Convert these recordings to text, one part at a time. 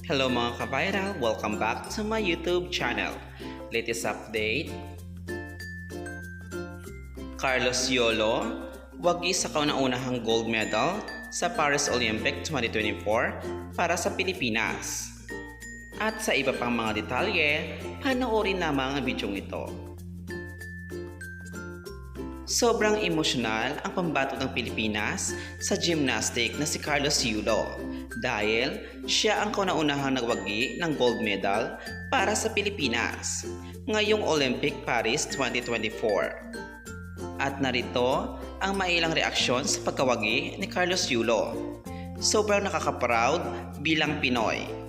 Hello mga ka-viral! Welcome back to my YouTube channel. Latest update, Carlos Yolo, wagi sa kauna-unahang gold medal sa Paris Olympic 2024 para sa Pilipinas. At sa iba pang mga detalye, panoorin lamang ang bidyong ito. Sobrang emosyonal ang pambato ng Pilipinas sa gymnastic na si Carlos Yulo dahil siya ang kauna-unahang nagwagi ng gold medal para sa Pilipinas ngayong Olympic Paris 2024. At narito ang mailang reaksyon sa pagkawagi ni Carlos Yulo. Sobrang nakaka-proud bilang Pinoy.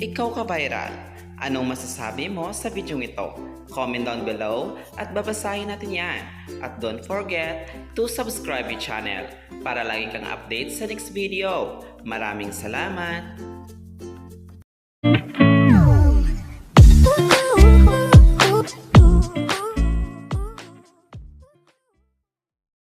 Ikaw ka-viral, anong masasabi mo sa bidyong ito? Comment down below at babasahin natin yan. At don't forget to subscribe my channel para lagi kang update sa next video. Maraming salamat!